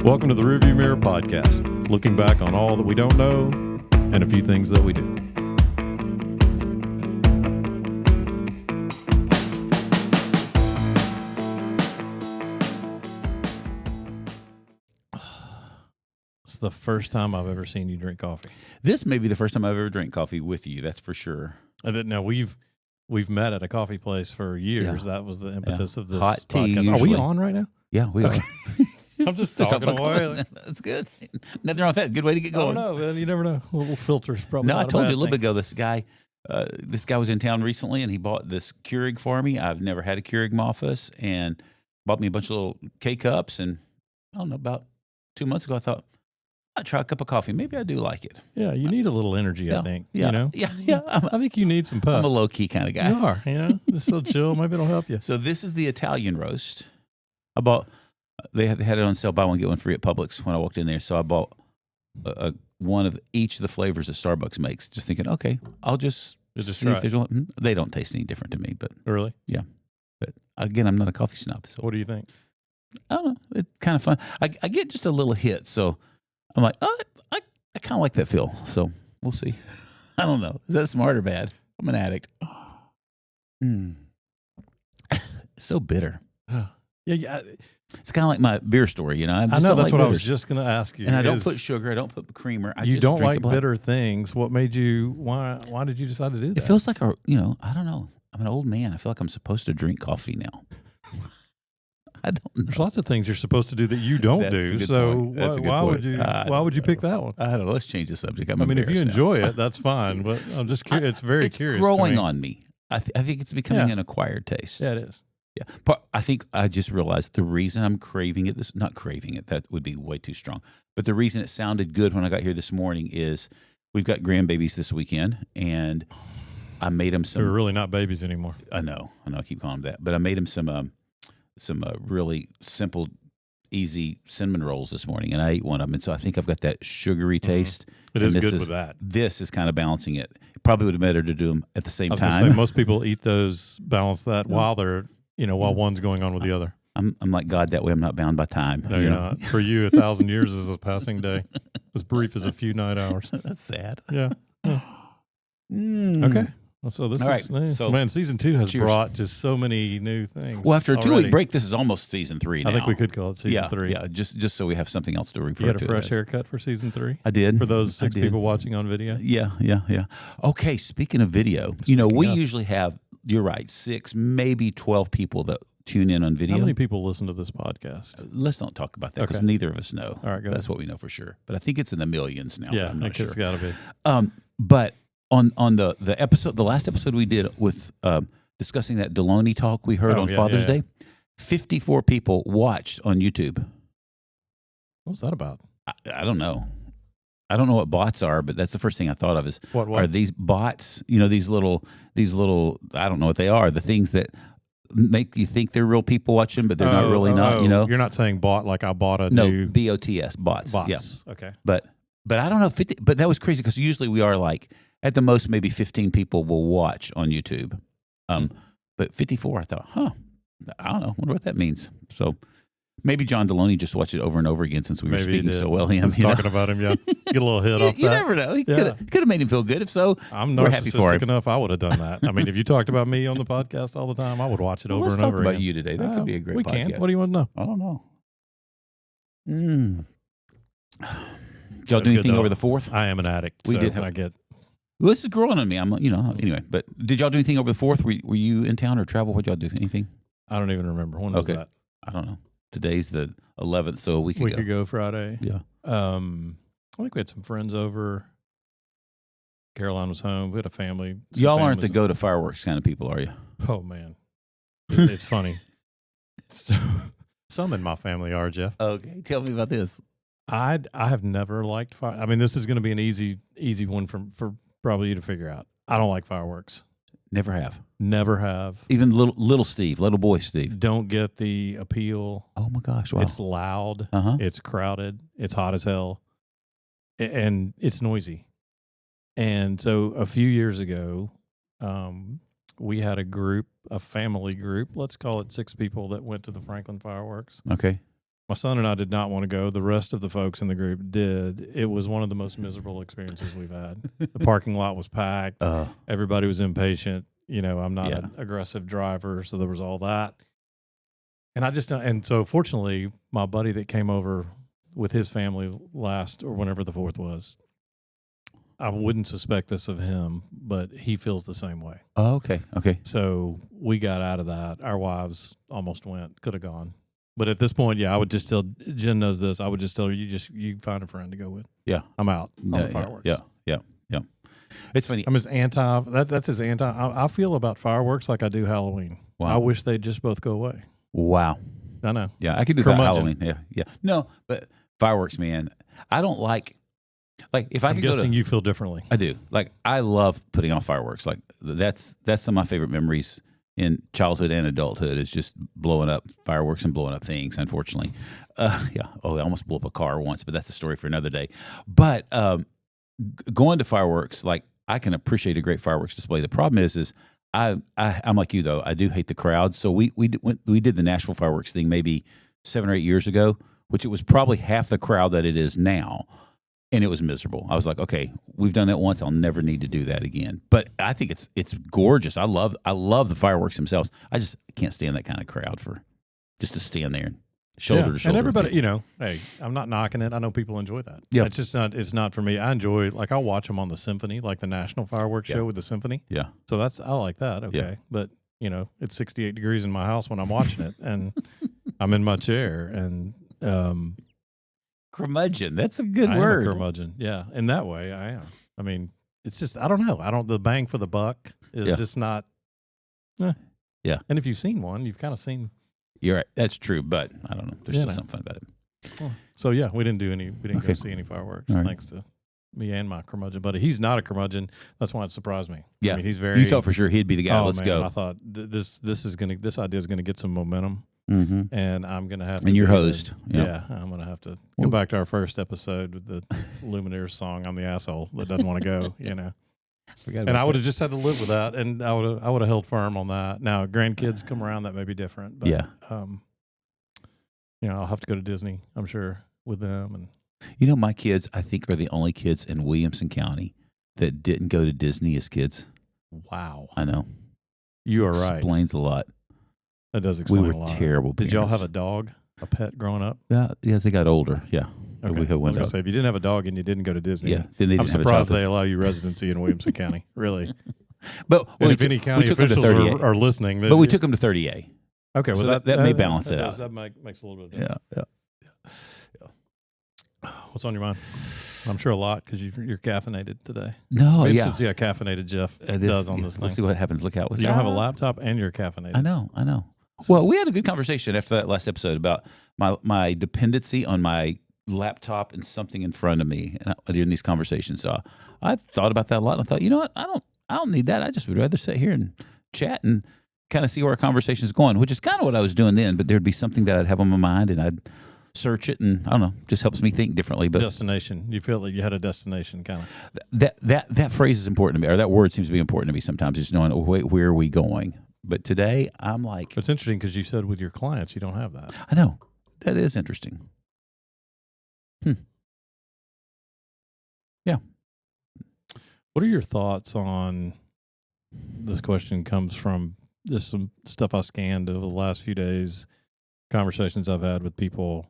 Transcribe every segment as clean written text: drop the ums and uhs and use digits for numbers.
Welcome to the Rearview Mirror Podcast, looking back on all that we don't know and a few things that we do. It's the first time I've ever seen you drink coffee. This may be the first time I've ever drank coffee with you. That's for sure. Now we've met at a coffee place for years. Yeah. That was the impetus of this Hot tea, podcast. Are we usually. on right now? Yeah, we Okay. are. I'm just talking away. That's good. Nothing wrong with that. Good way to get I don't going. know, man. You never know. A little filter's probably No, not I told bad you a little thing. bit ago. This guy was in town recently, and he bought this Keurig for me. I've never had a Keurig in my office, and bought me a bunch of little K-cups. And I don't know, about 2 months ago, I thought I'd try a cup of coffee. Maybe I do like it. Yeah, you need a little energy, I think. Yeah, You know? yeah. I think you need some pep. I'm a low key kind of guy. You are, just so chill. Maybe it'll help you. So this is the Italian roast. I bought. They had it on sale, buy one get one free at Publix when I walked in there. So I bought one of each of the flavors that Starbucks makes. Just thinking, okay, I'll just see if there's one. They don't taste any different to me, but Really? yeah. But again, I'm not a coffee snob. So What do you think? I don't know. It's kind of fun. I get just a little hit, so I'm like, oh, I kind of like that feel. So we'll see. I don't know. Is that smart or bad? I'm an addict. So bitter. Yeah. It's kind of like my beer story, you know. I just know don't that's like what I was bitters. just going to ask you. And I don't put sugar. I don't put creamer. I You just don't drink like it black. bitter things. What made you? Why did you decide to do that? It feels like I don't know. I'm an old man. I feel like I'm supposed to drink coffee now. I don't know. There's lots of things you're supposed to do that you don't That's a do. good So point. That's a good why point. would you? Why would you pick that one? I don't know. Let's change the subject. I mean, if you embarrassed now. enjoy it, that's fine. But I'm just curious. It's very it's curious. growing to me. on me. I think it's becoming Yeah. an acquired taste. Yeah, it is. Yeah. But I think I just realized the reason I'm craving it, not craving it, that would be way too strong. But the reason it sounded good when I got here this morning is we've got grandbabies this weekend, and I made them some. They're really not babies anymore. I know, I keep calling them that. But I made them some really simple, easy cinnamon rolls this morning, and I ate one of them. And so I think I've got that sugary taste. It is good with that. This is kind of balancing it. It probably would have been better to do them at the same I was going to time. say most people eat those, balance that while they're, while one's going on with the other. I'm like God that way. I'm not bound by time. No, you're not. For you, 1,000 years is a passing day. As brief as a few night hours. That's sad. Yeah. Mm. Okay. Well, so this All is right. So man. Season 2 has cheers. brought just so many new things. Well, after a already. 2-week break, this is almost season 3 now. I think we could call it season 3. Yeah, just so we have something else to refer You had to. a fresh as. haircut for season 3. I did. For those I 6 did. people watching on video. Yeah. Okay, speaking of video, we usually have, you're right, 6, maybe 12 people that tune in on video. How many people listen to this podcast? Let's not talk about that because Okay. neither of us know. All right, go That's ahead. what we know for sure. But I think it's in the millions now. Yeah, I'm I not guess sure. it's got to be. But on the episode, the last episode we did with discussing that Deloney talk we heard on Father's Day, 54 people watched on YouTube. What was that about? I don't know. I don't know what bots are, but that's the first thing I thought of is What? are these bots? These little I don't know what they are. The things that make you think they're real people watching, but they're not really not. You're not saying bought like I bought a new BOTS bots. bots. Yeah. Okay. But I don't know. 50, but that was crazy because usually we are like at the most maybe 15 people will watch on YouTube. But 54, I thought, I don't know. Wonder what that means. So maybe John Deloney just watched it over and over again since we were Maybe he speaking did. so well. I was talking about him. Yeah. Get a little hit off You that. never know. He Yeah. could have made him feel good. If so, I'm we're happy for narcissistic him. enough. I would have done that. I mean, if you talked about me on the podcast all the time, I would watch it over Let's and talk over about again. you today. That could be a great We podcast. can. What do you want to know? I don't know. Did y'all That's do good, anything though. over the 4th? I am an addict. We so did have- I get. Well, this is growing on me. Anyway. But did y'all do anything over the 4th? Were you in town or travel? What y'all do? Anything? I don't even remember when was Okay. that. I don't know. Today's the 11th, so a week Week ago. ago Friday. Yeah. I think we had some friends over. Caroline was home. We had a family. some Y'all aren't the families. go to fireworks kind of people, are you? Oh man, it's funny. Some in my family are, Jeff. Okay, tell me about this. I have never liked fire. I mean, this is going to be an easy one for probably you to figure out. I don't like fireworks. Never have. Never have. Even little Steve, little boy Steve. Don't get the appeal. Oh my gosh! Wow. It's loud. Uh-huh. It's crowded. It's hot as hell, and it's noisy. And so a few years ago, we had a family group. Let's call it 6 people that went to the Franklin fireworks. Okay. My son and I did not want to go. The rest of the folks in the group did. It was one of the most miserable experiences we've had. The parking lot was packed. Everybody was impatient. I'm not an aggressive driver, so there was all that. And so fortunately, my buddy that came over with his family last or whenever the 4th was, I wouldn't suspect this of him, but he feels the same way. Oh, okay. So we got out of that. Our wives almost went, could have gone. But at this point, I would just tell, Jen knows this, I would just tell her, you find a friend to go with. Yeah. I'm out on the fireworks. Yeah. It's funny. I'm as anti, that's as anti, I feel about fireworks like I do Halloween. Wow. I wish they'd just both go away. Wow. I know. Yeah, I could do that Halloween. Yeah. No, but fireworks, man, I don't like if I I'm could guessing you feel differently. I do. I love putting off fireworks. That's some of my favorite memories in childhood and adulthood is just blowing up fireworks and blowing up things, unfortunately. I almost blew up a car once, but that's a story for another day. But going to fireworks, I can appreciate a great fireworks display. The problem is I'm like you, though. I do hate the crowds. So we did the Nashville fireworks thing maybe 7 or 8 years ago, which it was probably half the crowd that it is now. And it was miserable. I was like, okay, we've done that once. I'll never need to do that again. But I think it's gorgeous. I love the fireworks themselves. I just can't stand that kind of crowd for just to stand there and shoulder to shoulder. And everybody, hey, I'm not knocking it. I know people enjoy that. Yeah, it's not for me. I enjoy I'll watch them on the symphony, like the National Fireworks Show with the symphony. Yeah. So I like that. Okay, but it's 68 degrees in my house when I'm watching it, and I'm in my chair and. Curmudgeon. That's a good I word. Am a curmudgeon. Yeah. In that way, I am. I mean, it's just, I don't know. The bang for the buck is just not. Yeah. And if you've seen one, you've kind of seen. You're right. That's true. But I don't know. There's still something fun about it. So, we didn't go see any fireworks thanks to me and my curmudgeon buddy. He's not a curmudgeon. That's why it surprised me. Yeah. I mean, he's very. You thought for sure he'd be the guy. Let's go. I thought this idea is going to get some momentum. Mm-hmm. And I'm going to have to. And your host. I'm going to have to go back to our first episode with the Lumineers song, I'm the asshole that doesn't want to go, And I would have just had to live with that, and I would have held firm on that. Now, grandkids come around, that may be different. But, I'll have to go to Disney, I'm sure, with them. And my kids, I think, are the only kids in Williamson County that didn't go to Disney as kids. Wow. I know. You are right. Explains a lot. That does explain a lot. We were terrible parents. Did y'all have a dog, a pet growing up? Yeah, yes, they got older. Yeah. Okay. I was going to say, if you didn't have a dog and you didn't go to Disney, then they didn't I'm surprised they allow you residency in Williamson County, really. But if any county officials are listening. But we took them to 30A. Okay, well, so that may balance it out. That makes a little bit of difference. Yeah. What's on your mind? I'm sure a lot because you're caffeinated today. No, Maybe should see how caffeinated Jeff does on this thing. Let's see what happens. Look out. You don't have a laptop and you're caffeinated. I know. Well, we had a good conversation after that last episode about my dependency on my laptop and something in front of me during these conversations. So I thought about that a lot. And I thought, you know what? I don't need that. I just would rather sit here and chat and kind of see where our conversation is going, which is kind of what I was doing then. But there'd be something that I'd have on my mind, and I'd search it, and I don't know, just helps me think differently. But destination, you feel like you had a destination, kind of. That phrase is important to me, or that word seems to be important to me sometimes. Just knowing where are we going. But today, I'm like... It's interesting because you said with your clients, you don't have that. I know. That is interesting. Yeah. What are your thoughts on... This question comes from just some stuff I scanned over the last few days, conversations I've had with people,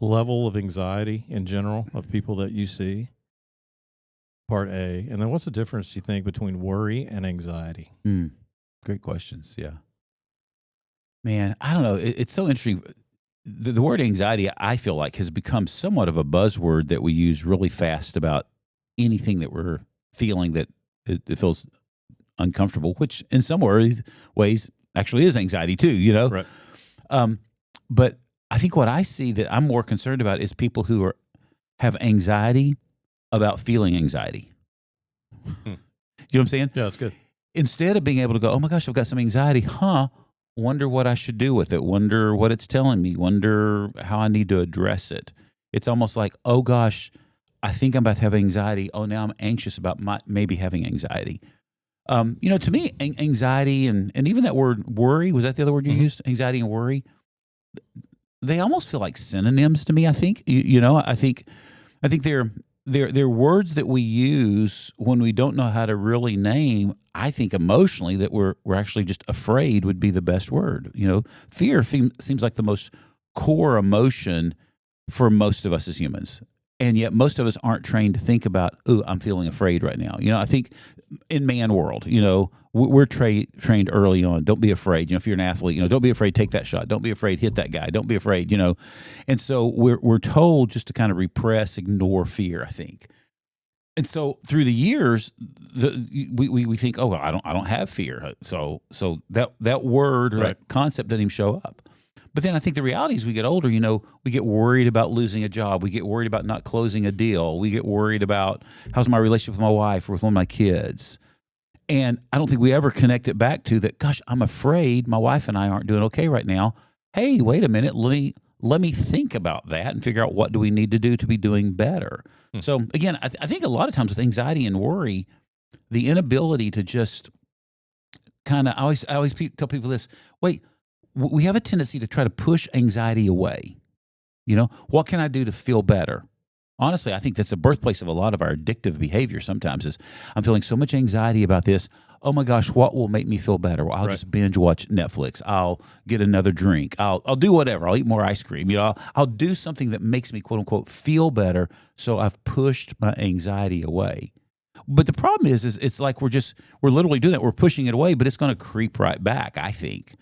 level of anxiety in general of people that you see. Part A. And then what's the difference, do you think, between worry and anxiety? Great questions. Yeah. Man, I don't know. It's so interesting. The word anxiety, I feel like, has become somewhat of a buzzword that we use really fast about anything that we're feeling that it feels uncomfortable, which in some ways actually is anxiety too, Right. But I think what I see that I'm more concerned about is people who have anxiety about feeling anxiety. You know what I'm saying? Yeah, that's good. Instead of being able to go, oh my gosh, I've got some anxiety, wonder what I should do with it, wonder what it's telling me, wonder how I need to address it. It's almost like, oh gosh, I think I'm about to have anxiety. Oh, now I'm anxious about maybe having anxiety. To me, anxiety and even that word worry, was that the other word you used? Anxiety and worry, they almost feel like synonyms to me. I think I think they're words that we use when we don't know how to really name. I think emotionally that we're actually just afraid would be the best word. Fear seems like the most core emotion for most of us as humans. And yet most of us aren't trained to think about, ooh, I'm feeling afraid right now. I think in man world, we're trained early on. Don't be afraid. If you're an athlete, don't be afraid, take that shot. Don't be afraid, hit that guy. Don't be afraid, And so we're told just to kind of repress, ignore fear, I think. And so through the years, we think, oh, well, I don't have fear. So that word or that concept doesn't even show up. But then I think the reality is we get older, we get worried about losing a job. We get worried about not closing a deal. We get worried about how's my relationship with my wife or with one of my kids. And I don't think we ever connect it back to that, gosh, I'm afraid my wife and I aren't doing okay right now. Hey, wait a minute. Let me think about that and figure out what do we need to do to be doing better. So again, I think a lot of times with anxiety and worry, the inability to just kind of, I always tell people this, wait, we have a tendency to try to push anxiety away. What can I do to feel better? Honestly, I think that's the birthplace of a lot of our addictive behavior sometimes is I'm feeling so much anxiety about this. Oh my gosh, what will make me feel better? Well, I'll just binge watch Netflix. I'll get another drink. I'll do whatever. I'll eat more ice cream. I'll do something that makes me quote unquote feel better. So I've pushed my anxiety away. But the problem is it's like we're literally doing that. We're pushing it away, but it's going to creep right back, I think.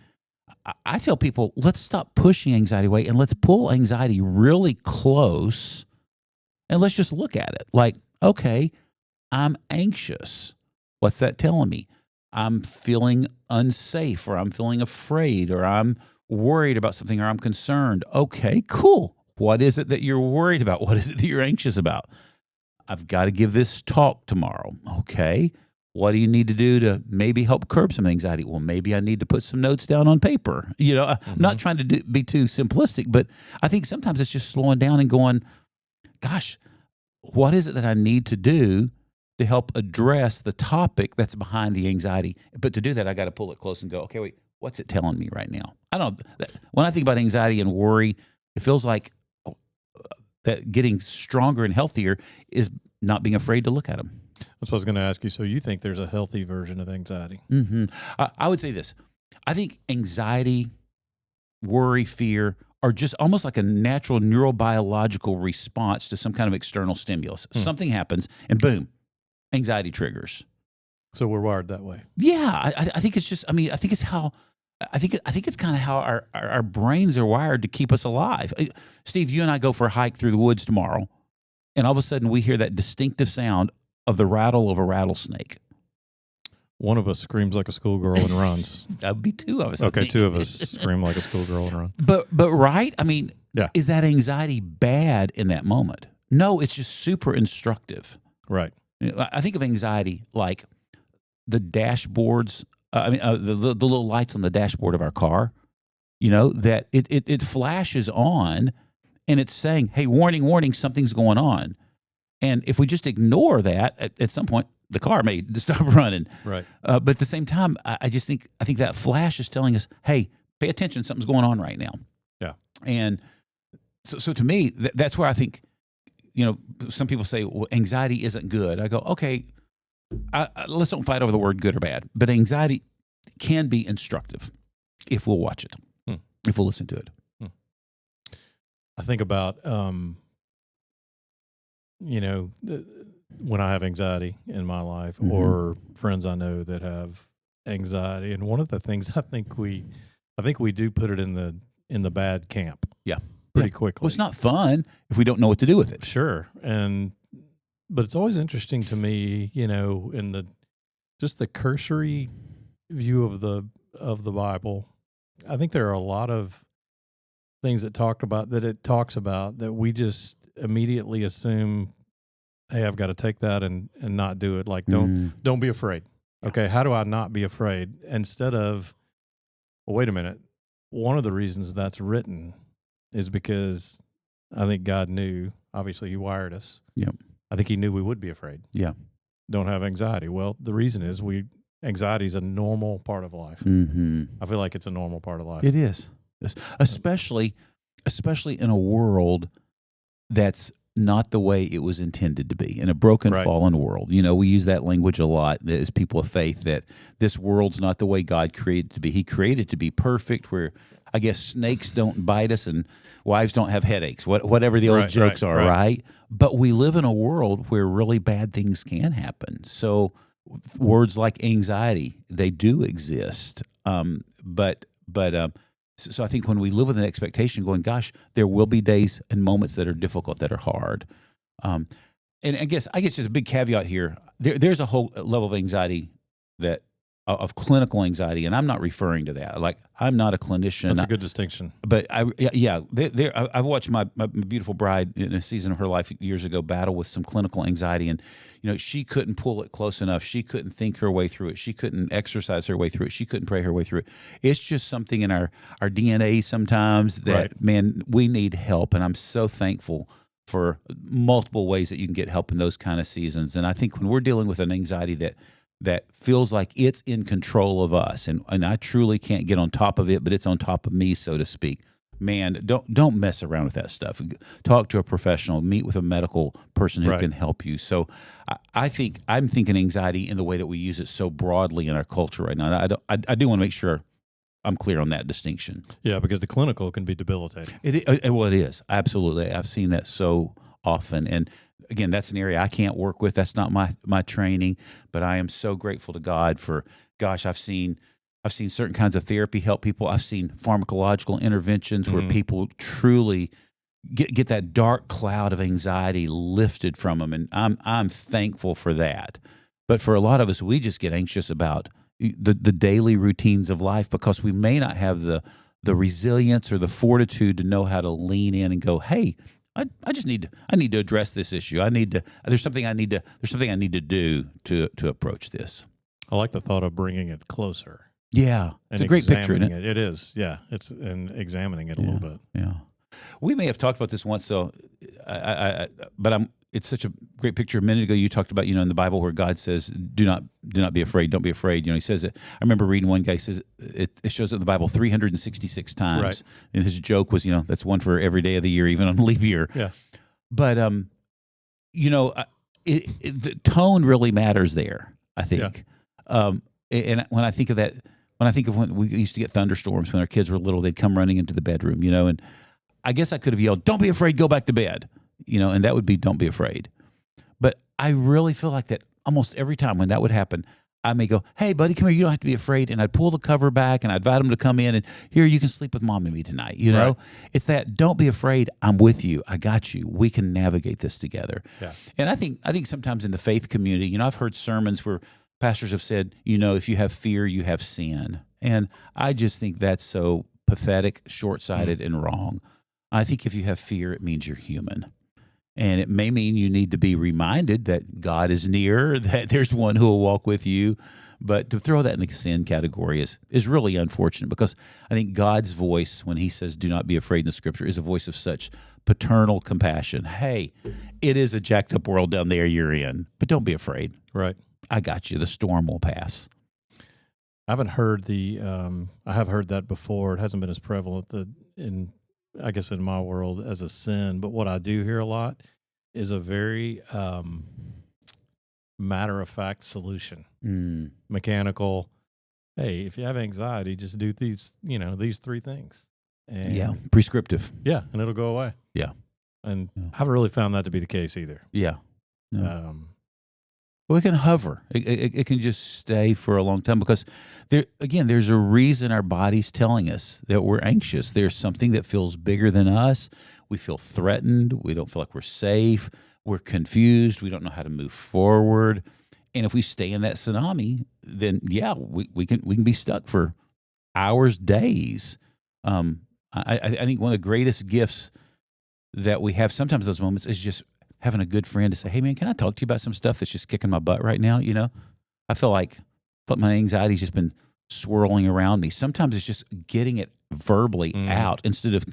I tell people, let's stop pushing anxiety away and let's pull anxiety really close and let's just look at it. Like, okay, I'm anxious. What's that telling me? I'm feeling unsafe or I'm feeling afraid or I'm worried about something or I'm concerned. Okay, cool. What is it that you're worried about? What is it that you're anxious about? I've got to give this talk tomorrow. Okay. What do you need to do to maybe help curb some anxiety? Well, maybe I need to put some notes down on paper. I'm not trying to be too simplistic, but I think sometimes it's just slowing down and going, gosh, what is it that I need to do to help address the topic that's behind the anxiety? But to do that, I got to pull it close and go, okay, wait, what's it telling me right now? When I think about anxiety and worry, it feels like that getting stronger and healthier is not being afraid to look at them. That's what I was going to ask you. So you think there's a healthy version of anxiety? I would say this. I think anxiety, worry, fear are just almost like a natural neurobiological response to some kind of external stimulus. Something happens and boom, anxiety triggers. So we're wired that way. Yeah, I think it's just, I think it's how, I think it's kind of how our brains are wired to keep us alive. Steve, you and I go for a hike through the woods tomorrow, and all of a sudden we hear that distinctive sound of the rattle of a rattlesnake. One of us screams like a schoolgirl and runs. That would be two of us. Okay, two of us scream like a schoolgirl and run. But right? Is that anxiety bad in that moment? No, it's just super instructive. Right. I think of anxiety like the dashboards, the little lights on the dashboard of our car, that it flashes on and it's saying, hey, warning, warning, something's going on. And if we just ignore that, at some point, the car may stop running. Right. But at the same time, I think that flash is telling us, hey, pay attention, something's going on right now. Yeah. And so to me, that's where I think, some people say, well, anxiety isn't good. I go, okay, let's don't fight over the word good or bad. But anxiety can be instructive if we'll watch it, if we'll listen to it. I think about, when I have anxiety in my life or friends I know that have anxiety. And one of the things I think we do put it in the bad camp. Yeah. Pretty quickly. Well, it's not fun if we don't know what to do with it. Sure. But it's always interesting to me, in the cursory view of the Bible. I think there are a lot of things that it talks about that we just immediately assume, hey, I've got to take that and not do it. Like, don't be afraid. Okay, how do I not be afraid? Instead of, well, wait a minute. One of the reasons that's written is because I think God knew, obviously he wired us. Yep. I think he knew we would be afraid. Yeah. Don't have anxiety. Well, the reason is anxiety is a normal part of life. Mm-hmm. I feel like it's a normal part of life. It is, especially in a world that's not the way it was intended to be, in a broken, fallen world. We use that language a lot as people of faith, that this world's not the way God created it to be. He created it to be perfect, where I guess snakes don't bite us and wives don't have headaches, whatever the old jokes are, right? But we live in a world where really bad things can happen. So words like anxiety, they do exist. So I think when we live with an expectation going, gosh, there will be days and moments that are difficult, that are hard. And I guess just a big caveat here. There's a whole level of anxiety of clinical anxiety, and I'm not referring to that. Like, I'm not a clinician. That's a good distinction. But I've watched my beautiful bride in a season of her life years ago battle with some clinical anxiety, and she couldn't pull it close enough. She couldn't think her way through it. She couldn't exercise her way through it. She couldn't pray her way through it. It's just something in our DNA sometimes that, man, we need help, and I'm so thankful for multiple ways that you can get help in those kind of seasons. And I think when we're dealing with an anxiety that feels like it's in control of us, and I truly can't get on top of it, but it's on top of me, so to speak. Man, don't mess around with that stuff. Talk to a professional. Meet with a medical person who can help you. So I'm thinking anxiety in the way that we use it so broadly in our culture right now. I do want to make sure I'm clear on that distinction. Yeah, because the clinical can be debilitating. Well, it is. Absolutely. I've seen that so often. And again, that's an area I can't work with. That's not my training, but I am so grateful to God for, gosh, I've seen certain kinds of therapy help people. I've seen pharmacological interventions where people truly get that dark cloud of anxiety lifted from them, and I'm thankful for that. But for a lot of us, we just get anxious about the daily routines of life because we may not have the resilience or the fortitude to know how to lean in and go, hey, I need to address this issue. There's something I need to do to approach this. I like the thought of bringing it closer. Yeah, it's a great picture, isn't it? It is. Yeah, and examining it a little bit. Yeah, we may have talked about this once, so it's such a great picture. A minute ago, you talked about in the Bible where God says, "Do not be afraid. Don't be afraid." He says it. I remember reading one guy says it shows up in the Bible 366 times, right. And his joke was, that's one for every day of the year, even on leap year. Yeah, but the tone really matters there, I think. Yeah. And when I think of that. When I think of when we used to get thunderstorms when our kids were little, they'd come running into the bedroom, and I guess I could have yelled, "Don't be afraid, go back to bed," and that would be "Don't be afraid." But I really feel like that almost every time when that would happen, I may go, "Hey, buddy, come here, you don't have to be afraid," and I'd pull the cover back and I'd invite them to come in and, "Here, you can sleep with Mom and me tonight." Right. It's that "Don't be afraid, I'm with you, I got you, we can navigate this together." Yeah. And I think sometimes in the faith community, I've heard sermons where pastors have said, if you have fear, you have sin. And I just think that's so pathetic, short-sighted, and wrong. I think if you have fear, it means you're human. And it may mean you need to be reminded that God is near, that there's one who will walk with you. But to throw that in the sin category is really unfortunate, because I think God's voice, when he says, "Do not be afraid" in the scripture, is a voice of such paternal compassion. Hey, it is a jacked up world down there you're in, but don't be afraid. Right. I got you. The storm will pass. I haven't heard I have heard that before. It hasn't been as prevalent in my world as a sin. But what I do hear a lot is a very matter-of-fact solution. Mechanical. Hey, if you have anxiety, just do these three things. And prescriptive. Yeah, and it'll go away. Yeah. And I haven't really found that to be the case either. Yeah. No. Well, it can hover. It can just stay for a long time because, there's a reason our body's telling us that we're anxious. There's something that feels bigger than us. We feel threatened. We don't feel like we're safe. We're confused. We don't know how to move forward. And if we stay in that tsunami, then we can be stuck for hours, days. I think one of the greatest gifts that we have sometimes in those moments is just having a good friend to say, "Hey man, can I talk to you about some stuff that's just kicking my butt right now?" I feel like my anxiety's just been swirling around me. Sometimes it's just getting it verbally out instead of,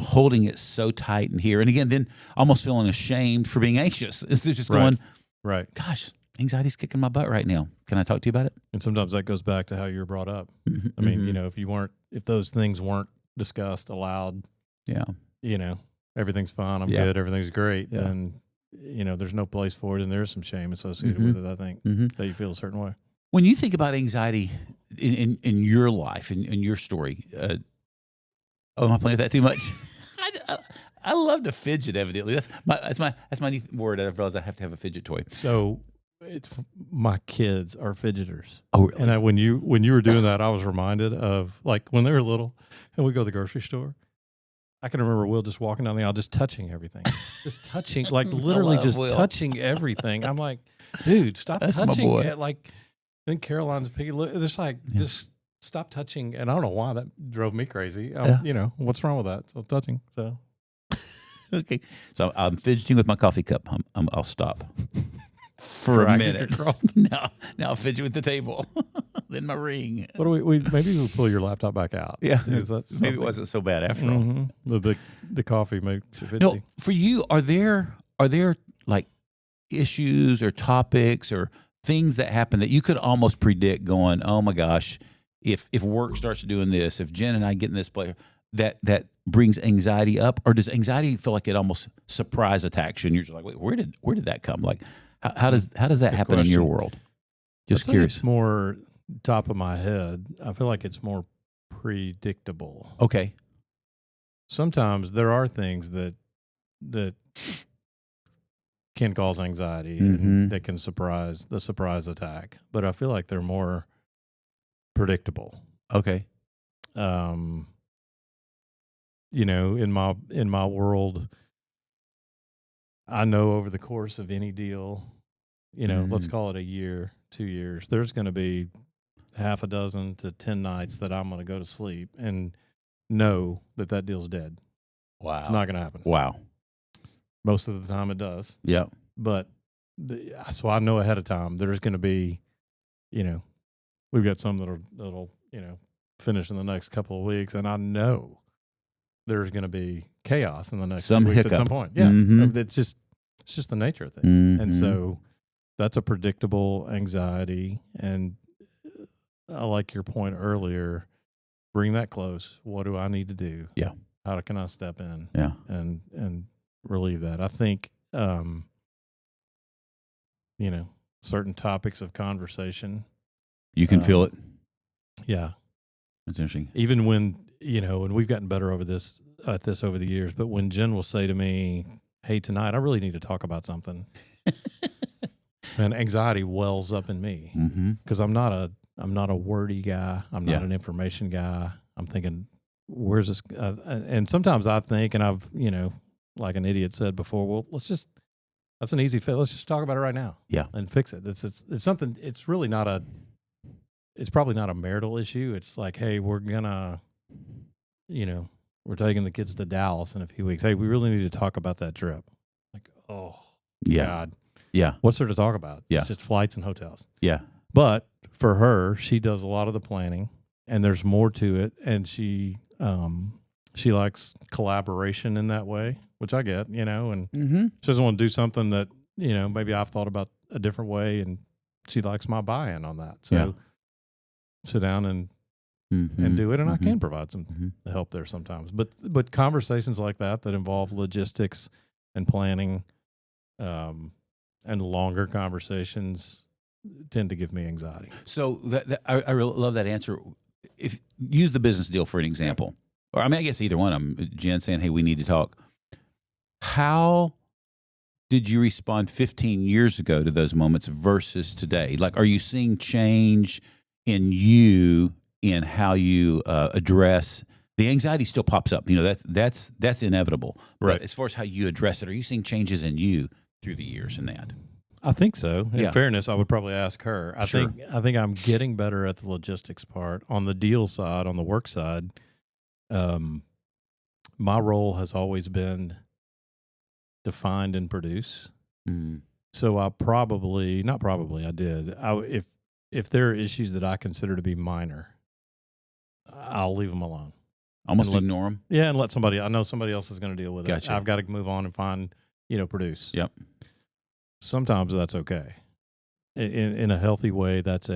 holding it so tight in here. And again, then almost feeling ashamed for being anxious. Instead of just going, right. "Gosh, anxiety's kicking my butt right now. Can I talk to you about it? And sometimes that goes back to how you were brought up. Mm-hmm. I mean, you know, if those things weren't discussed aloud, yeah, you know, everything's fine, I'm Yeah. good, everything's great, Yeah. then, you know, there's no place for it, and there's some shame associated Mhm. with it, I think, Mm-hmm. that you feel a certain way. When you think about anxiety in your life, in your story, am I playing with that too much? I love to fidget. Evidently, that's my new word. I realize I have to have a fidget toy. So my kids are fidgeters. Oh, really? And when you were doing that, I was reminded of like when they were little and we go to the grocery store. I can remember Will just walking down the aisle, just touching everything, just touching, like literally love just Will. touching everything. I'm like, dude, stop That's my touching boy. it. Like, then Caroline's picking. It's like just stop touching. And I don't know why that drove me crazy. You know, what's wrong with that? So touching. So Okay, so I'm fidgeting with my coffee cup. I'll stop for a dragging minute. across now I'll fidget with the table. Then my ring. what do we maybe we'll pull your laptop back out. Yeah, Is that maybe it something? wasn't so bad after all. Mm-hmm. The coffee makes you fidgety. No, for you, are there like issues or topics or things that happen that you could almost predict? Going, oh my gosh, if work starts doing this, if Jen and I get in this place, that brings anxiety up, or does anxiety feel like it almost surprise attacks you, and you're just like, wait, where did that come? Like, how does that happen in your world? Just I'd say curious. It's more top of my head. I feel like it's more predictable. Okay. Sometimes there are things that can cause anxiety Mhm. and that can surprise attack, but I feel like they're more predictable. Okay. You know, in my world, I know over the course of any deal, you know, let's call it a year, 2 years, there's going to be half a dozen to 10 nights that I'm going to go to sleep and know that deal's dead. Wow. It's not going to happen. Wow. Most of the time it does. Yeah. But so I know ahead of time there's going to be, you know, we've got some that'll, you know, finish in the next couple of weeks, and I know there's going to be chaos in the next Some 2 weeks hiccup. at some point. Yeah. Mhm. It's just the nature of things. And Mhm. so that's a predictable anxiety. And I like your point earlier. Bring that close. What do I need to do? Yeah. How can I step in? Yeah. And relieve that? I think, you know, certain topics of conversation. You can feel it. Yeah. That's interesting. Even when, you know, and we've gotten better over this over the years, but when Jen will say to me, hey, tonight I really need to talk about something. And anxiety wells up in me because I'm not a wordy guy. I'm not an information guy. I'm thinking, where's this? And sometimes I think, and I've, you know, like an idiot said before, well, that's an easy fix. Let's just talk about it right now. Yeah. And fix it. It's something, it's really it's probably not a marital issue. It's like, hey, we're gonna, you know, we're taking the kids to Dallas in a few weeks. Hey, we really need to talk about that trip. Like, oh, Yeah. God. Yeah. What's there to talk about? Yeah. It's just flights and hotels. Yeah. But for her, she does a lot of the planning, and there's more to it. And she likes collaboration in that way, which I get, you know, and she doesn't want to do something that, you know, maybe I've thought about a different way, and she likes my buy-in on that. So sit down and do it, and I can provide some help there sometimes. But conversations like that involve logistics and planning, and longer conversations tend to give me anxiety. So I really love that answer. If use the business deal for an example, or I mean, I guess either one of them. Jen saying, "Hey, we need to talk." How did you respond 15 years ago to those moments versus today? Like, are you seeing change in you in how you address the anxiety? Still pops up. You know, that's inevitable. Right. But as far as how you address it, are you seeing changes in you through the years in that? I think so. In Yeah. fairness, I would probably ask her. I think I'm getting better at the logistics part. On the deal side, on the work side, my role has always been to find and produce. So I did. If there are issues that I consider to be minor, I'll leave them alone. Almost ignore them. Yeah, and I know somebody else is going to deal with it. Gotcha. I've got to move on and find, produce. Yep. Sometimes that's okay. in a healthy way, that's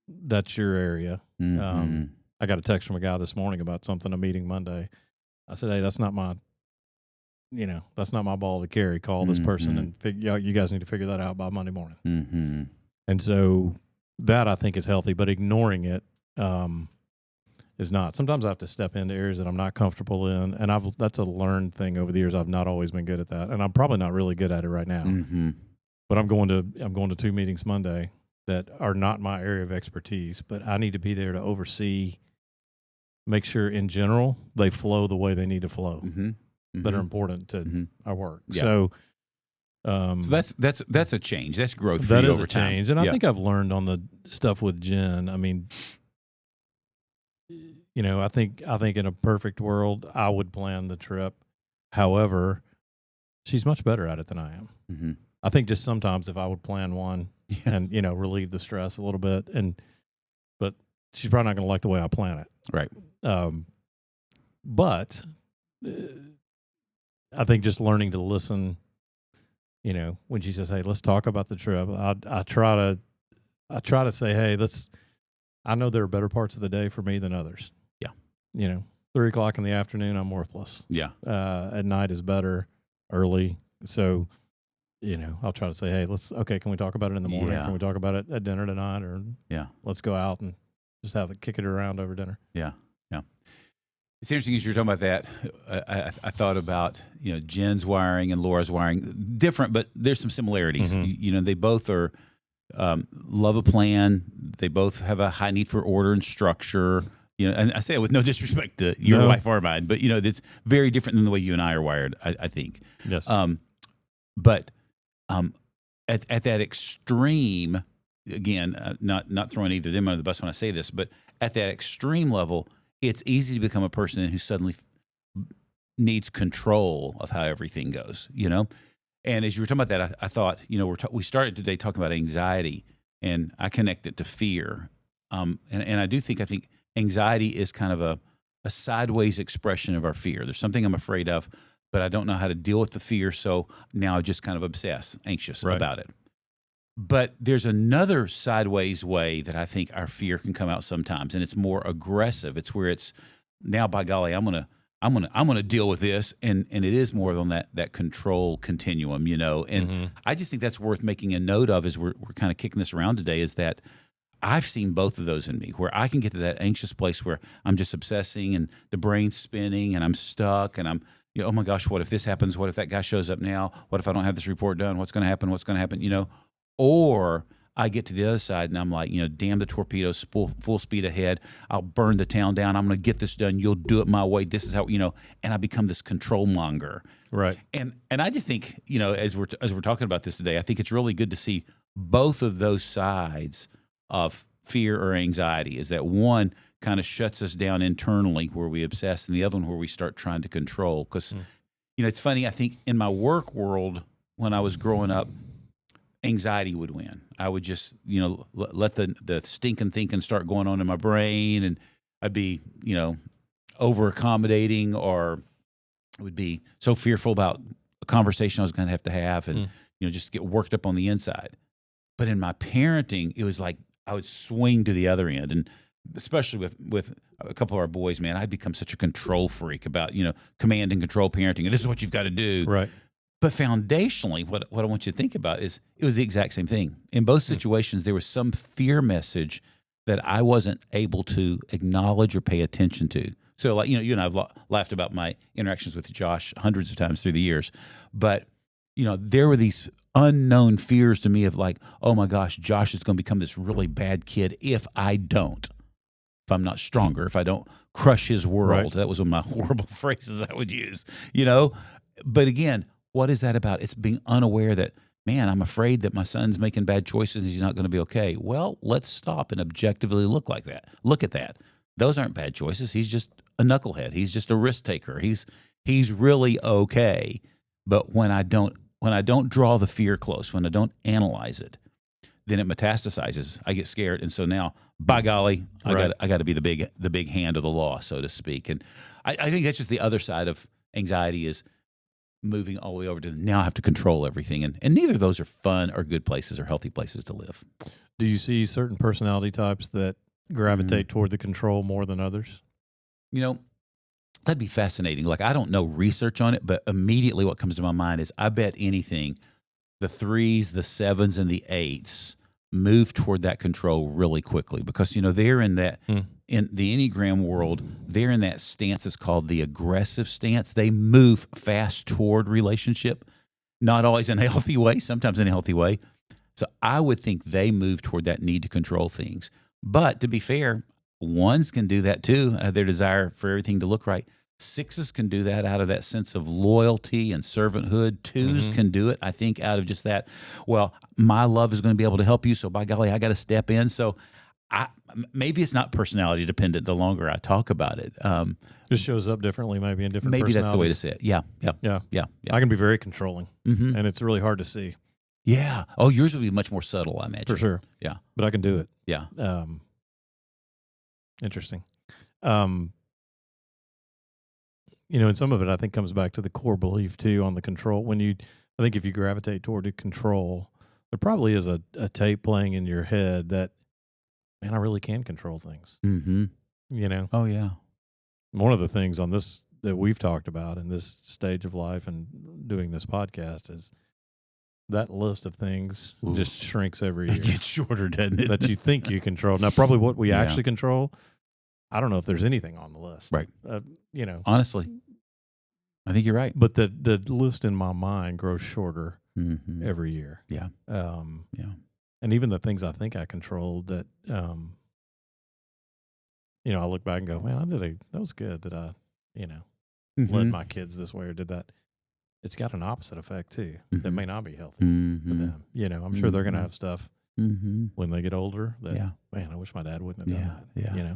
that's your area. Mm-hmm. I got a text from a guy this morning about something, a meeting Monday. I said, hey, that's not my ball to carry. Call this person and you guys need to figure that out by Monday morning. Mm-hmm. And so that I think is healthy, but ignoring it is not. Sometimes I have to step into areas that I'm not comfortable in, and that's a learned thing over the years. I've not always been good at that, and I'm probably not really good at it right now. Mm-hmm. But I'm going to 2 meetings Monday that are not my area of expertise, but I need to be there to oversee, make sure in general they flow the way they need to flow, that are important to our work. Yeah. So that's a change. That's growth. For that you is over a change, time. And I think I've learned on the stuff with Jen. I mean, I think in a perfect world, I would plan the trip. However, she's much better at it than I am. Mm-hmm. I think just sometimes if I would plan one and, relieve the stress a little bit, but she's probably not going to like the way I plan it. Right. But I think just learning to listen, when she says, hey, let's talk about the trip, I try to say, hey, I know there are better parts of the day for me than others. Yeah. 3 o'clock in the afternoon, I'm worthless. Yeah. At night is better, early. So, I'll try to say, hey, can we talk about it in the morning? Yeah. Can we talk about it at dinner tonight? Or let's go out and just kick it around over dinner. Yeah. Yeah. It's interesting as you're talking about that. I thought about, Jen's wiring and Laura's wiring, different, but there's some similarities. Mm-hmm. They both are, love a plan. They both have a high need for order and structure. And I say it with no disrespect to your wife or mine, but it's very different than the way you and I are wired, I think. Yes. But at that extreme, again, not throwing either of them under the bus when I say this, but at that extreme level, it's easy to become a person who suddenly needs control of how everything goes. And as you were talking about that, I thought, we started today talking about anxiety, and I connect it to fear. And I think anxiety is kind of a sideways expression of our fear. There's something I'm afraid of, but I don't know how to deal with the fear, so now I just kind of anxious about it. But there's another sideways way that I think our fear can come out sometimes, and it's more aggressive. It's where it's now, by golly, I'm gonna deal with this, and it is more on that control continuum, And I just think that's worth making a note of as we're kind of kicking this around today. Is that I've seen both of those in me, where I can get to that anxious place where I'm just obsessing and the brain's spinning and I'm stuck and I'm, oh my gosh, what if this happens? What if that guy shows up now? What if I don't have this report done? What's going to happen? What's going to happen? Or I get to the other side and I'm like, damn the torpedoes, full speed ahead. I'll burn the town down. I'm going to get this done. You'll do it my way. This is how, and I become this control monger. Right. And I just think, as we're talking about this today, I think it's really good to see both of those sides of fear or anxiety. Is that one kind of shuts us down internally where we obsess, and the other one where we start trying to control. Because, it's funny, I think in my work world, when I was growing up, anxiety would win. I would just, let the stinking thinking start going on in my brain, and I'd be, over accommodating, or would be so fearful about a conversation I was going to have, and just get worked up on the inside. But in my parenting, it was like I would swing to the other end, and especially with a couple of our boys, man, I'd become such a control freak about command and control parenting, and this is what you've got to do, right? But foundationally, what I want you to think about is it was the exact same thing. In both situations, there was some fear message that I wasn't able to acknowledge or pay attention to. So, like, you and I have laughed about my interactions with Josh hundreds of times through the years, but there were these unknown fears to me of like, oh my gosh, Josh is going to become this really bad kid if I'm not stronger, if I don't crush his world. Right. That was one of my horrible phrases I would use, But again, what is that about? It's being unaware that, man, I'm afraid that my son's making bad choices and he's not going to be okay. Well, let's stop and objectively look at that. Those aren't bad choices. He's just a knucklehead. He's just a risk taker. He's really okay. But when I don't draw the fear close, when I don't analyze it, then it metastasizes. I get scared, and so now, by golly, I got to be the big hand of the law, so to speak. And I think that's just the other side of anxiety is moving all the way over to now I have to control everything. And neither of those are fun or good places or healthy places to live. Do you see certain personality types that gravitate toward the control more than others? You know, that'd be fascinating. Like, I don't know research on it, but immediately what comes to my mind is I bet anything, the 3s, the 7s, and the 8s move toward that control really quickly because, they're in that, in the Enneagram world, they're in that stance that's called the aggressive stance. They move fast toward relationship, not always in a healthy way, sometimes in a healthy way. So I would think they move toward that need to control things. But to be fair, 1s can do that too, out of their desire for everything to look right. 6s can do that out of that sense of loyalty and servanthood. 2s can do it, I think, out of just that, well, my love is going to be able to help you, so by golly, I got to step in. So maybe it's not personality dependent the longer I talk about it. Just shows up differently maybe in different maybe personalities. That's the way to say it. Yeah. I can be very controlling, and it's really hard to see. Yeah. Oh, yours would be much more subtle, I imagine. For sure. Yeah. But I can do it. Yeah. Interesting. And some of it I think comes back to the core belief too on the control. I think if you gravitate toward the control, there probably is a tape playing in your head that, man, I really can control things. Mm-hmm. Oh, yeah. One of the things on this that we've talked about in this stage of life and doing this podcast is that list of things just shrinks every year. It gets shorter, doesn't it? That you think you control. Now, probably what we actually control, I don't know if there's anything on the list. Right. Honestly, I think you're right. But the list in my mind grows shorter every year. Yeah. And even the things I think I controlled that, I look back and go, man, that was good that I, led my kids this way or did that. It's got an opposite effect too. That may not be healthy for them. I'm sure they're going to have stuff when they get older that, man, I wish my dad wouldn't have done that. Yeah.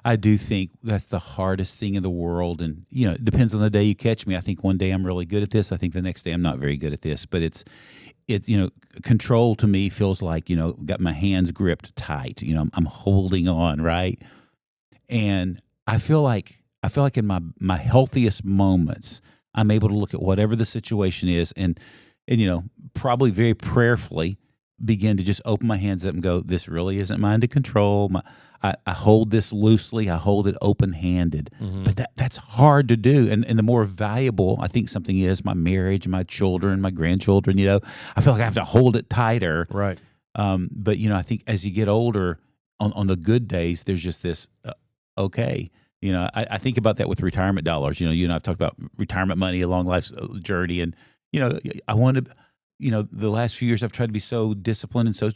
I do think that's the hardest thing in the world. And, it depends on the day you catch me. I think one day I'm really good at this. I think the next day I'm not very good at this. But it's control to me feels like, got my hands gripped tight. I'm holding on, right? And I feel like in my healthiest moments, I'm able to look at whatever the situation is and probably very prayerfully begin to just open my hands up and go, this really isn't mine to control. I hold this loosely. I hold it open-handed. But that's hard to do. And the more valuable I think something is, my marriage, my children, my grandchildren, I feel like I have to hold it tighter. Right. But, I think as you get older, on the good days, there's just this, okay. I think about that with retirement dollars. You and I have talked about retirement money, a long life's journey. And, I want to, the last few years I've tried to be so disciplined and so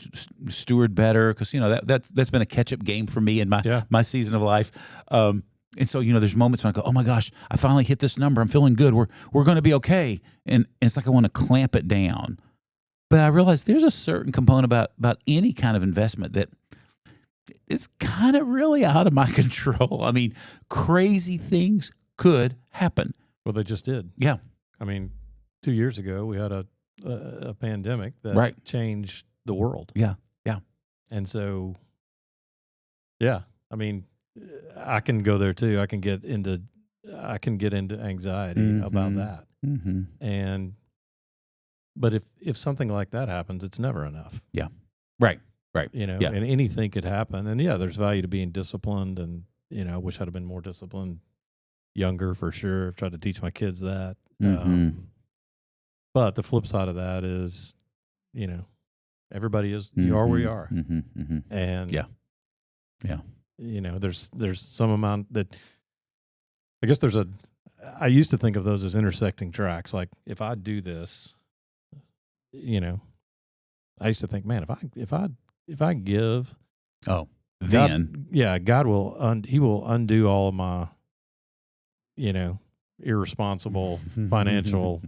steward better because, that's been a catch-up game for me in my season of life. And so, there's moments when I go, oh my gosh, I finally hit this number. I'm feeling good. We're going to be okay. And it's like I want to clamp it down. But I realize there's a certain component about any kind of investment that it's kind of really out of my control. I mean, crazy things could happen. Well, they just did. Yeah. I mean, 2 years ago, we had a pandemic that changed the world. Yeah. Yeah. And so, I mean, I can go there too. I can get into anxiety about that. But if something like that happens, it's never enough. Yeah. Right. And anything could happen. And there's value to being disciplined. And, I wish I'd have been more disciplined younger for sure. I've tried to teach my kids that. But the flip side of that is, everybody is, you are where you are. And there's some amount that, I guess I used to think of those as intersecting tracks. Like if I do this, I used to think, man, if I give, God will He will undo all of my, irresponsible financial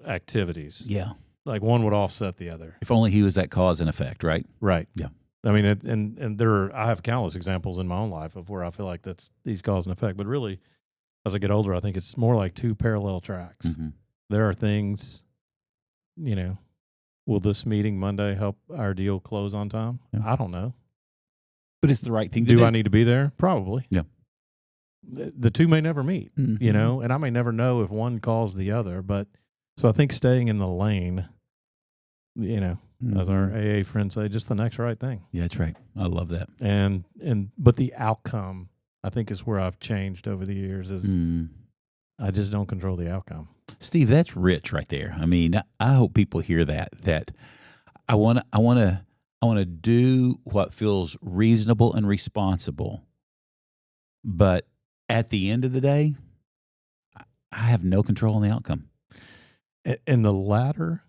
activities. Yeah, like one would offset the other. If only He was that cause and effect, right? Right. Yeah. I mean, and I have countless examples in my own life of where I feel like that's these cause and effect. But really, as I get older, I think it's more like two parallel tracks. There are things, will this meeting Monday help our deal close on time? Yeah. I don't know. But it's the right thing to do. Do I need to be there? Probably. Yeah. the two may never meet, you know, and I may never know if one calls the other. But so I think staying in the lane, you know, as our AA friends say, just the next right thing. Yeah, that's right. I love that. But the outcome, I think, is where I've changed over the years. Is I just don't control the outcome. Steve, that's rich right there. I mean, I hope people hear that. That I want to do what feels reasonable and responsible, but at the end of the day, I have no control on the outcome. And the latter,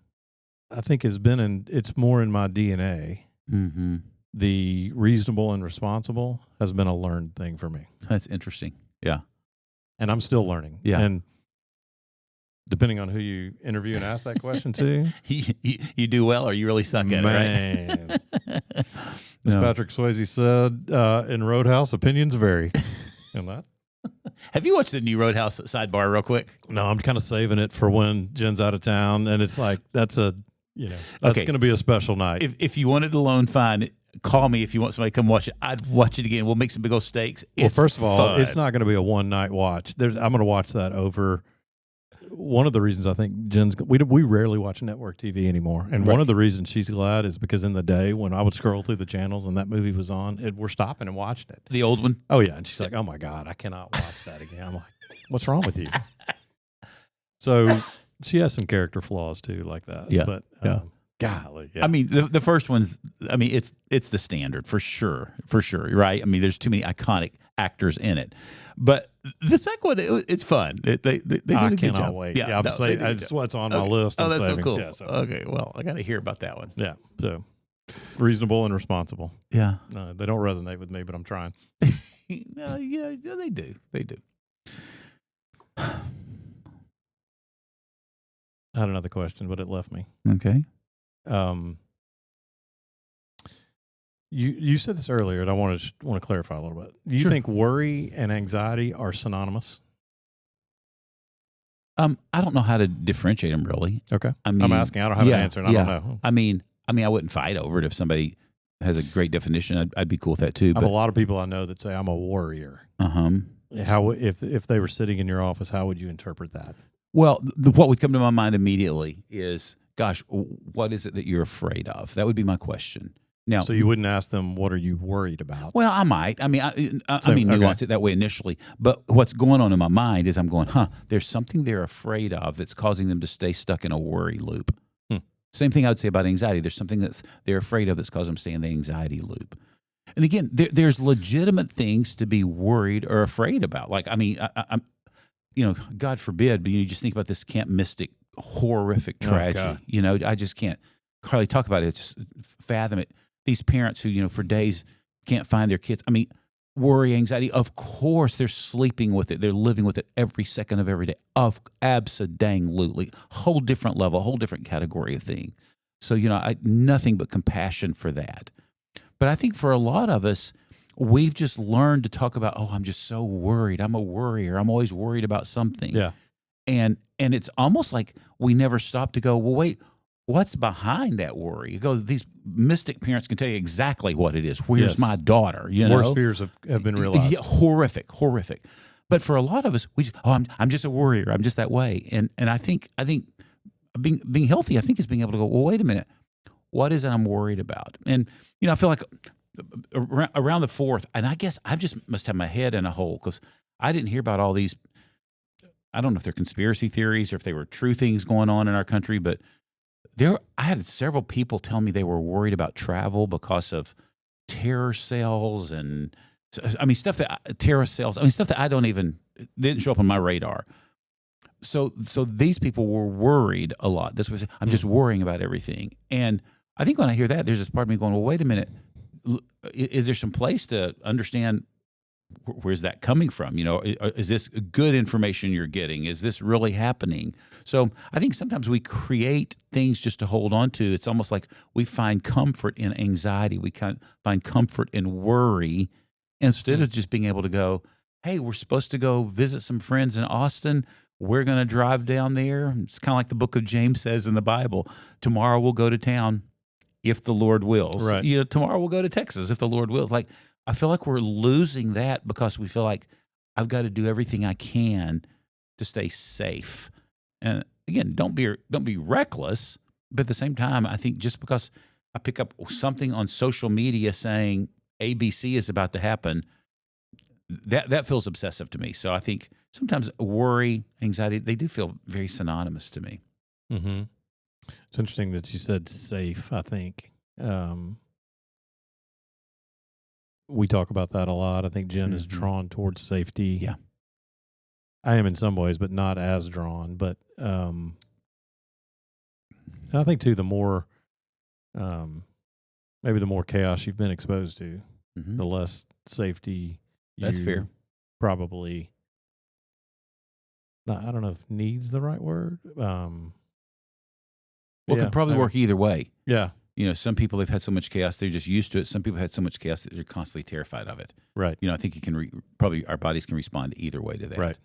I think, it's more in my DNA. Mm-hmm. The reasonable and responsible has been a learned thing for me. That's interesting. Yeah. And I'm still learning. Yeah. And depending on who you interview and ask that question to, you do well, or you really suck at it, right? As Patrick Swayze said in Roadhouse, opinions vary. And that. Have you watched the new Roadhouse sidebar real quick? No, I'm kind of saving it for when Jen's out of town, and it's like that's going to be a special night. If you wanted alone, fine. Call me if you want somebody to come watch it. I'd watch it again. We'll make some big old steaks. Well, first of all, it's not going to be a one night watch. I'm going to watch that over. One of the reasons I think Jen's we rarely watch network TV anymore, and one of the reasons she's glad is because in the day when I would scroll through the channels and that movie was on, we're stopping and watching it. The old one. Oh yeah, and she's like, "Oh my God, I cannot watch that again." I'm like, "What's wrong with you?" So she has some character flaws too, like that. Yeah, but golly, yeah. I mean, the first one's. I mean, it's the standard for sure, right? I mean, there's too many iconic actors in it, but the second one, it's fun. They did a good job. Wait. Yeah, I'm saying it's what's on my list. Oh, that's so cool. Yeah, so. Okay, well, I got to hear about that one. Yeah, so reasonable and responsible. Yeah, they don't resonate with me, but I'm trying. No, yeah, they do. They do. I had another question, but it left me. Okay. You said this earlier, and I want to clarify a little bit. Do you think worry and anxiety are synonymous? I don't know how to differentiate them really. Okay. I'm asking. I don't have an answer, and I don't know. I mean, I wouldn't fight over it if somebody has a great definition. I'd be cool with that too. I have a lot of people I know that say I'm a worrier. How if they were sitting in your office, how would you interpret that? Well, what would come to my mind immediately is, gosh, what is it that you're afraid of? That would be my question. Now, so you wouldn't ask them, what are you worried about? Well, I might. I mean, nuance it that way initially. But what's going on in my mind is I'm going, there's something they're afraid of that's causing them to stay stuck in a worry loop. Same thing I would say about anxiety. There's something that's they're afraid of that's causing them to stay in the anxiety loop. And again, there's legitimate things to be worried or afraid about. Like, I mean, I'm, God forbid, but you just think about this Camp Mystic horrific tragedy. I just can't hardly talk about it. Just fathom it. These parents who, for days can't find their kids. I mean, worry, anxiety, of course they're sleeping with it. They're living with it every second of every day. Abso-dang-lutely. Whole different level, whole different category of thing. So, nothing but compassion for that. But I think for a lot of us, we've just learned to talk about, I'm just so worried. I'm a worrier. I'm always worried about something. Yeah. And it's almost like we never stop to go, well, wait, what's behind that worry? It goes, these mystic parents can tell you exactly what it is. Where's my daughter? Worst fears have been realized. Yeah, horrific. But for a lot of us, we just, I'm just a worrier. I'm just that way. And I think being healthy, I think, is being able to go, well, wait a minute. What is it I'm worried about? And, I feel like around the 4th, and I guess I just must have my head in a hole because I didn't hear about all these, I don't know if they're conspiracy theories or if they were true things going on in our country, but I had several people tell me they were worried about travel because of terror cells and stuff that I don't even didn't show up on my radar. So these people were worried a lot. This was I'm just worrying about everything. And I think when I hear that, there's this part of me going, well, wait a minute, is there some place to understand where's that coming from? Is this good information you're getting? Is this really happening? So I think sometimes we create things just to hold on to. It's almost like we find comfort in anxiety. We find comfort in worry instead of just being able to go, hey, we're supposed to go visit some friends in Austin. We're going to drive down there. It's kind of like the book of James says in the Bible. Tomorrow we'll go to town if the Lord wills. Right. Tomorrow we'll go to Texas if the Lord wills. Like, I feel like we're losing that because we feel like I've got to do everything I can to stay safe. And again, don't be reckless, but at the same time, I think just because I pick up something on social media saying ABC is about to happen, that feels obsessive to me. So I think sometimes worry, anxiety, they do feel very synonymous to me. Mm-hmm. It's interesting that you said safe. I think we talk about that a lot. I think Jen is drawn towards safety. Yeah. I am in some ways, but not as drawn. But I think, too, the more maybe the more chaos you've been exposed to, the less safety That's fair. Probably, I don't know if needs the right word. Well, it could probably work either way. Yeah. Some people, they've had so much chaos, they're just used to it. Some people had so much chaos that they're constantly terrified of it. Right. I think you can probably our bodies can respond either way to that. Right.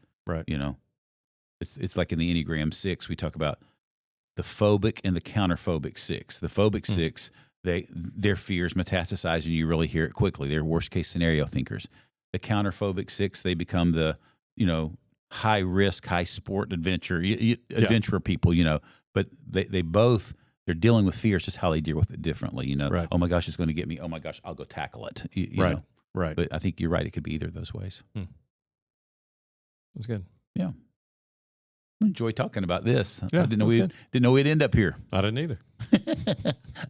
It's like in the Enneagram 6, we talk about the phobic and the counterphobic 6. The phobic 6, their fears metastasize and you really hear it quickly. They're worst case scenario thinkers. The counterphobic 6, they become the, high risk, high sport adventurer people, but they're dealing with fear. It's just how they deal with it differently, Right. Oh my gosh, it's going to get me. Oh my gosh, I'll go tackle it. Right. Know? Right. But I think you're right. It could be either of those ways. That's good. Yeah. I enjoy talking about this. Yeah, I didn't know we'd end up here. I didn't either.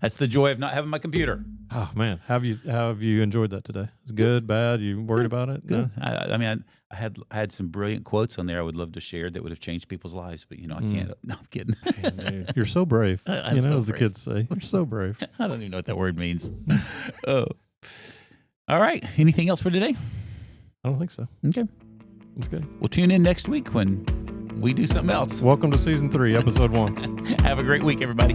That's the joy of not having my computer. Oh man, how have you enjoyed that today? It's good, bad? You worried about it? Good. No? I had some brilliant quotes on there I would love to share that would have changed people's lives, but I can't. No, I'm kidding. Man, you're so brave. I'm so as the brave. kids say, you're so brave. I don't even know what that word means. Oh, all right. Anything else for today? I don't think so. Okay, It's good. we'll tune in next week when we do something else. Welcome to season 3, episode 1. Have a great week, everybody.